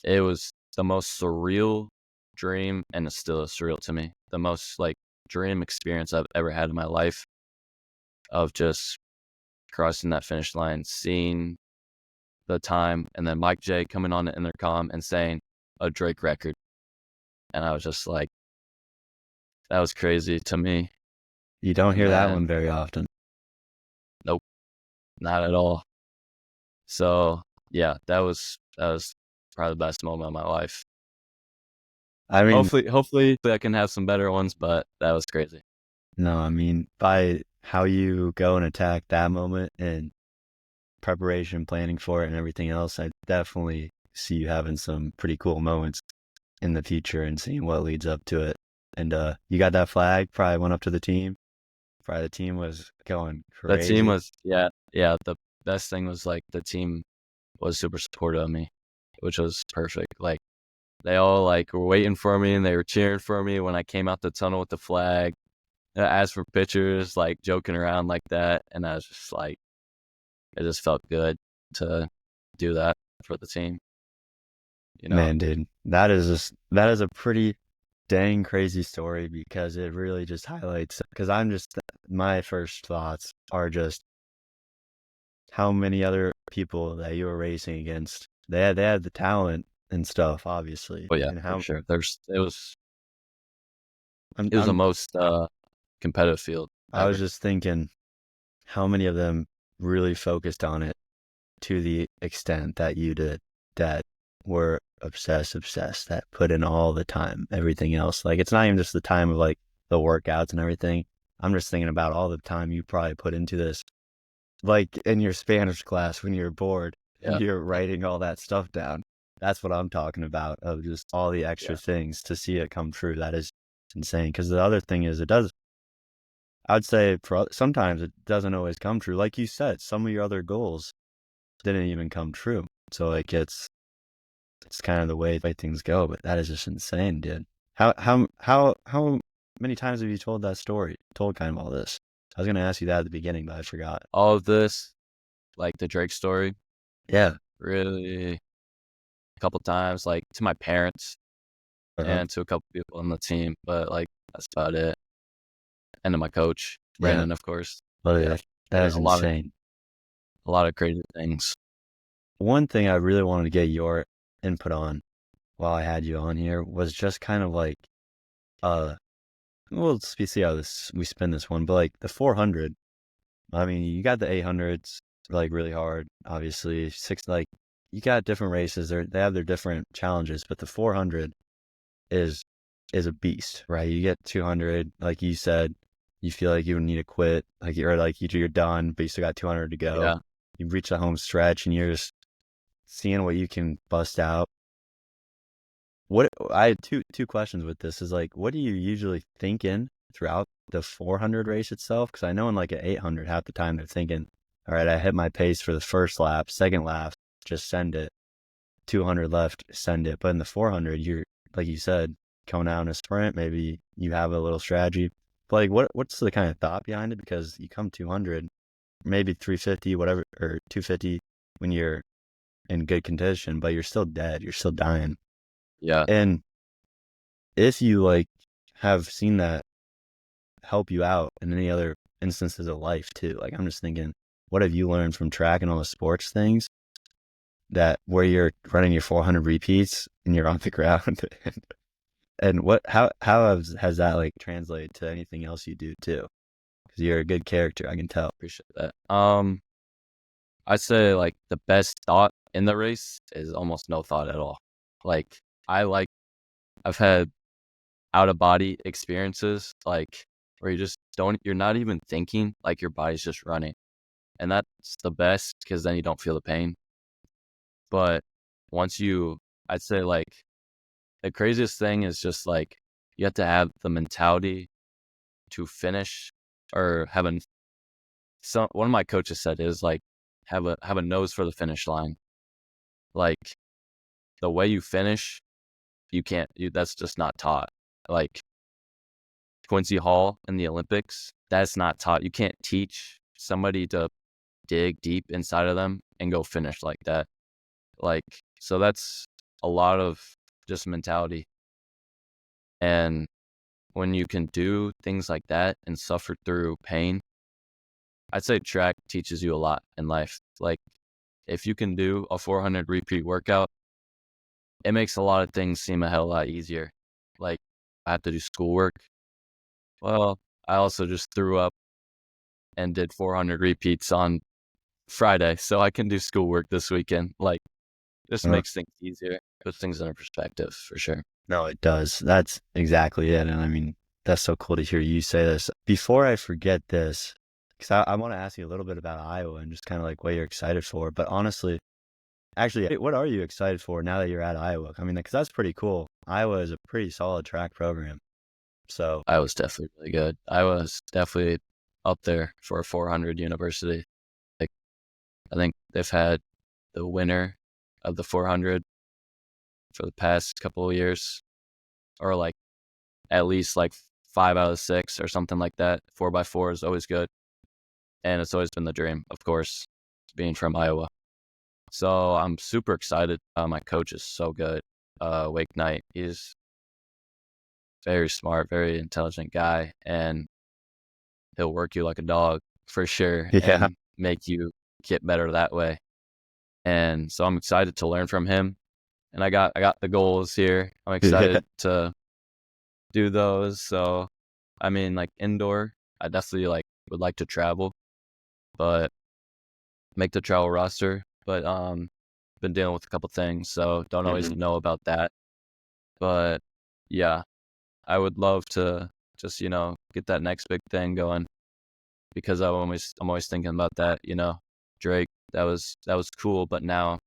the most surreal dream, and it's still surreal to me. The most like dream experience I've ever had in my life of just crossing that finish line, seeing the time, and then Mike J coming on the intercom and saying a Drake record. And I was just like, that was crazy to me. You don't hear that one very often. Nope, not at all. So yeah, that was probably the best moment of my life. I mean, hopefully I can have some better ones, but that was crazy. No, I mean, by how you go and attack that moment and preparation, planning for it and everything else, I definitely see you having some pretty cool moments in the future and seeing what leads up to it. And you got that flag, probably went up to the team. Probably the team was going crazy. The team was, yeah. The best thing was like the team was super supportive of me, which was perfect. Like, they all like were waiting for me, and they were cheering for me when I came out the tunnel with the flag. I asked for pictures, like joking around like that. And I was just like, it just felt good to do that for the team. You know? Man, dude, that is a pretty dang crazy story, because it really just highlights, because my first thoughts are just how many other people that you were racing against. They had the talent and stuff, obviously. Oh yeah, and how, for sure. It was the most competitive field ever. I was just thinking how many of them really focused on it to the extent that you did, that were obsessed, that put in all the time, everything else. Like, it's not even just the time of like the workouts and everything. I'm just thinking about all the time you probably put into this. Like in your Spanish class when you're bored, and you're writing all that stuff down. That's what I'm talking about, of just all the extra things to see it come true. That is insane. Because the other thing is, I'd say sometimes it doesn't always come true. Like you said, some of your other goals didn't even come true. So like it's kind of the way things go. But that is just insane, dude. How many times have you told that story? Told kind of all this? I was gonna ask you that at the beginning, but I forgot. All of this, like the Drake story. Yeah, really, a couple times, like to my parents and to a couple people on the team, but like that's about it. And to my coach, Brandon, of course. Oh yeah, that is insane. A lot of crazy things. One thing I really wanted to get your input on while I had you on here was just kind of like, we'll see how we spin this one, but like the 400, I mean, you got the 800s like really hard, obviously. you got different races. They have their different challenges, but the 400 is a beast, right? You get 200, like you said, you feel like you need to quit, like you're done, but you still got 200 to go. Yeah. You reach the home stretch, and you're just seeing what you can bust out. What I had two questions with this is like, what are you usually thinking throughout the 400 race itself? Because I know in like an 800, half the time they're thinking, all right, I hit my pace for the first lap, second lap, just send it. 200 left, send it. But in the 400, you're, like you said, coming out in a sprint, maybe you have a little strategy. But like, what's the kind of thought behind it? Because you come 200, maybe 350, whatever, or 250 when you're in good condition, but you're still dead. You're still dying. Yeah. And if you like have seen that help you out in any other instances of life too, like I'm just thinking, what have you learned from track and all the sports things that where you're running your 400 repeats and you're on the ground? And how has that like translated to anything else you do too? Because you're a good character, I can tell. Appreciate that. I'd say like the best thought in the race is almost no thought at all. Like I've had out of body experiences, like where you're not even thinking, like your body's just running. And that's the best because then you don't feel the pain. But I'd say like the craziest thing is just like you have to have the mentality to finish or one of my coaches said is like have a nose for the finish line. Like the way you finish, that's just not taught. Like Quincy Hall in the Olympics, that's not taught. You can't teach somebody to dig deep inside of them and go finish like that. Like, so that's a lot of just mentality. And when you can do things like that and suffer through pain, I'd say track teaches you a lot in life. Like, if you can do a 400 repeat workout, it makes a lot of things seem a hell of a lot easier. Like, I have to do schoolwork. Well, I also just threw up and did 400 repeats on Friday, so I can do schoolwork this weekend. Like, this makes things easier, puts things in perspective for sure. No, it does. That's exactly it. And I mean, that's so cool to hear you say this. Before I forget this, because I want to ask you a little bit about Iowa and just kind of like what you're excited for. But honestly, actually, what are you excited for now that you're at Iowa? I mean, because that's pretty cool. Iowa is a pretty solid track program. So Iowa's definitely really good. Iowa's definitely up there for a 400 university. Like, I think they've had the winner of the 400 for the past couple of years, or like at least like 5 out of 6 or something like that. 4x4 is always good. And it's always been the dream, of course, being from Iowa. So I'm super excited. My coach is so good. Wake Knight, he's very smart, very intelligent guy, and he'll work you like a dog for sure yeah, and make you get better that way. And so I'm excited to learn from him. And I got the goals here. I'm excited to do those. So I mean, like indoor, I definitely like would like to travel, but make the travel roster. But been dealing with a couple things, so don't always know about that. But yeah, I would love to just, get that next big thing going because I'm always thinking about that, Drake, that was cool, but now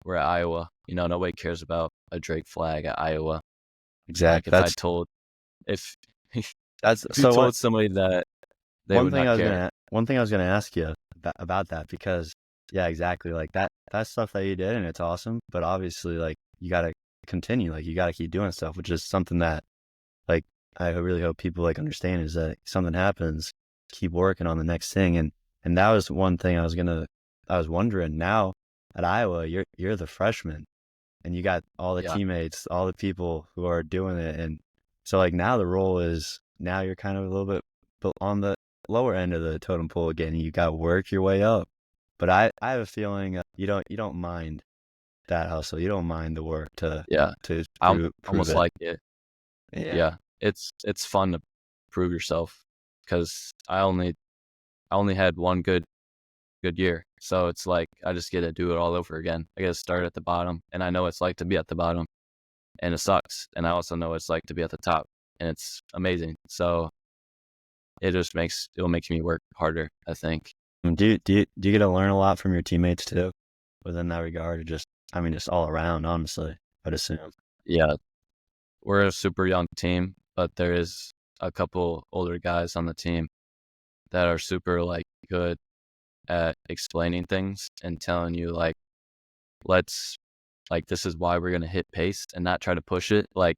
we're at Iowa. Nobody cares about a Drake flag at Iowa. exactly. Like if That's if you so told somebody that, they would not care. one thing I was gonna ask you about that, because yeah, exactly, like that's stuff that you did and it's awesome, but obviously like you gotta continue, like you gotta keep doing stuff, which is something that like I really hope people like understand, is that if something happens, keep working on the next thing. And that was one thing I was wondering. Now at Iowa, you're the freshman and you got all the Yeah, teammates, all the people who are doing it. And so like now the role is, now you're kind of a little bit on the lower end of the totem pole again. You got to work your way up. But I have a feeling you don't mind that hustle. You don't mind the work yeah. to I prove almost it. like it. Yeah. Yeah, it's fun to prove yourself because I only had one good good year. So it's like I just get to do it all over again. I get to start at the bottom, and I know what it's like to be at the bottom, and it sucks. And I also know what it's like to be at the top, and it's amazing. So it'll make me work harder, I think. Do you get to learn a lot from your teammates too, within that regard, or just all around, honestly, I'd assume. Yeah, we're a super young team, but there is a couple older guys on the team that are super like good at explaining things and telling you like, this is why we're going to hit pace and not try to push it. Like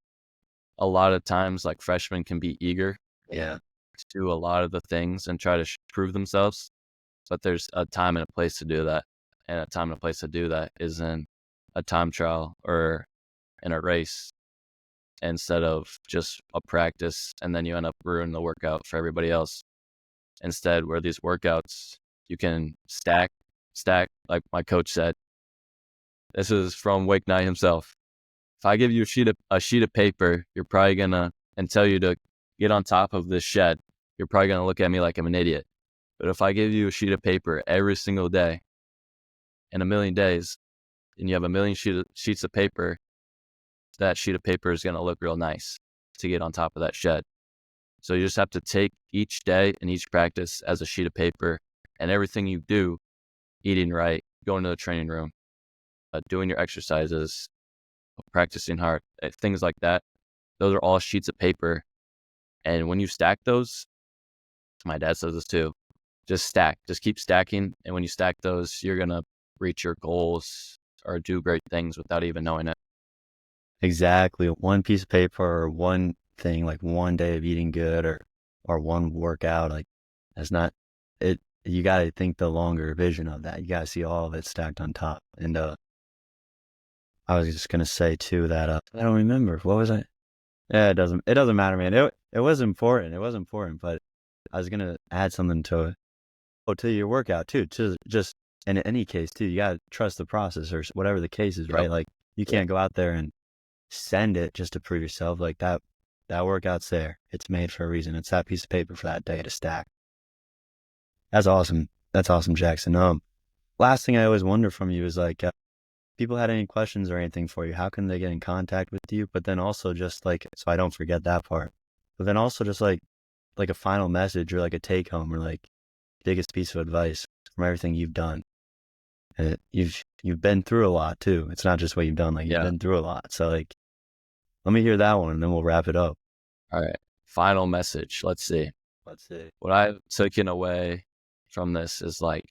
a lot of times, like freshmen can be eager Yeah. to do a lot of the things and try to prove themselves, but there's a time and a place to do that. And a time and a place to do that is in a time trial or in a race instead of just a practice, and then you end up ruining the workout for everybody else. Instead, where these workouts, you can stack, like my coach said. This is from Wake Knight himself. If I give you a sheet of paper, you're probably gonna, and tell you to get on top of this shed, you're probably gonna look at me like I'm an idiot. But if I give you a sheet of paper every single day in a million days, and you have a million sheets of paper, that sheet of paper is gonna look real nice to get on top of that shed. So you just have to take each day and each practice as a sheet of paper, and everything you do, eating right, going to the training room, doing your exercises, practicing hard, things like that. Those are all sheets of paper. And when you stack those, my dad says this too, just keep stacking. And when you stack those, you're going to reach your goals or do great things without even knowing it. Exactly. One piece of paper or one thing, like one day of eating good or one workout, like that's not it. You got to think the longer vision of that. You got to see all of it stacked on top. And I was just gonna say too that I don't remember, what was I? Yeah, it doesn't matter, man. It was important. It was important, but I was gonna add something to your workout too. To just in any case too, you gotta trust the process or whatever the case is, right? Yep. Like you can't go out there and send it just to prove yourself. Like that workout's there. It's made for a reason. It's that piece of paper for that day to stack. That's awesome. That's awesome, Jackson. Last thing I always wonder from you is like, people had any questions or anything for you, how can they get in contact with you? But then also just like, so I don't forget that part, but then also just like a final message or like a take home or like biggest piece of advice from everything you've done. And you've been through a lot too. It's not just what you've done, like you've been through a lot. So like, let me hear that one and then we'll wrap it up. All right. Final message. Let's see. What I've taken away from this is like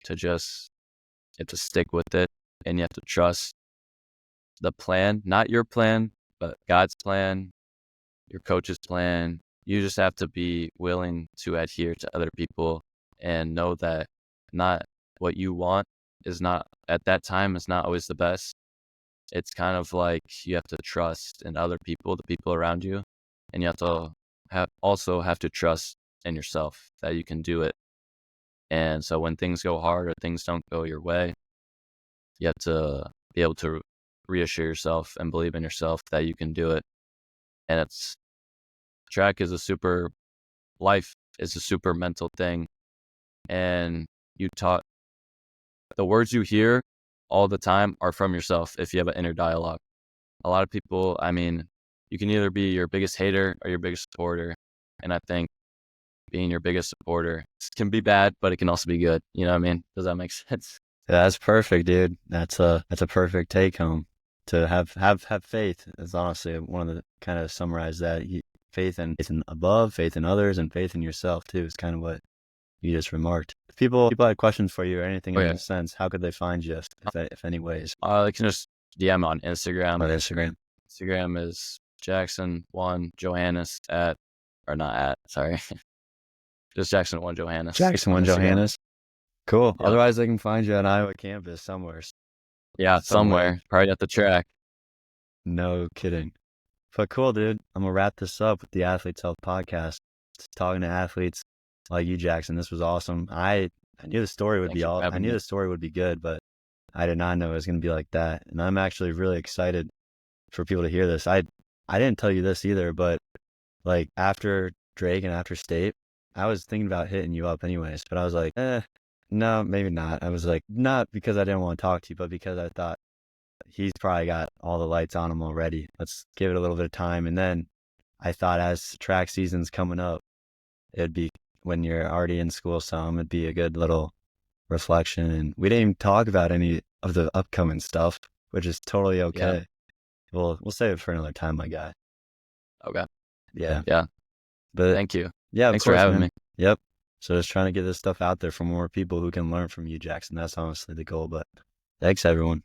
you have to stick with it, and you have to trust the plan, not your plan, but God's plan, your coach's plan. You just have to be willing to adhere to other people and know that not what you want is not at that time is not always the best. It's kind of like you have to trust in other people, the people around you, and you have to also have to trust in yourself that you can do it. And so when things go hard or things don't go your way, you have to be able to reassure yourself and believe in yourself that you can do it. And track is life is a super mental thing. And the words you hear all the time are from yourself if you have an inner dialogue. A lot of people, you can either be your biggest hater or your biggest supporter. And I think being your biggest supporter can be bad, but it can also be good. You know what I mean? Does that make sense? Yeah, that's perfect, dude. That's a perfect take home. To have faith is honestly one of the kind of summarize that. Faith in above, faith in others, and faith in yourself too is kind of what you just remarked. If people had questions for you or anything in this sense, how could they find you if any ways? They can just DM on Instagram. On Instagram. Instagram is Jackson Johannes just Jackson Johannes. Jackson Johannes. Cool. Yep. Otherwise, they can find you on Iowa campus somewhere. Yeah, somewhere. Probably at the track. No kidding. But cool, dude. I'm going to wrap this up with the Athletes Health Podcast. Talking to athletes like you, Jackson. This was awesome. I knew the story would I knew the story would be good, but I did not know it was going to be like that. And I'm actually really excited for people to hear this. I didn't tell you this either, but like after Drake and after State, I was thinking about hitting you up anyways, but I was like, no, maybe not. I was like, not because I didn't want to talk to you, but because I thought he's probably got all the lights on him already. Let's give it a little bit of time. And then I thought as track season's coming up, it'd be when you're already in school some, it'd be a good little reflection. And we didn't even talk about any of the upcoming stuff, which is totally okay. We'll save it for another time, my guy. Okay. Yeah. Yeah. But Thank you. yeah, of Thanks for course, having man. me. Yep. So just trying to get this stuff out there for more people who can learn from you, Jackson. That's honestly the goal. But thanks, everyone.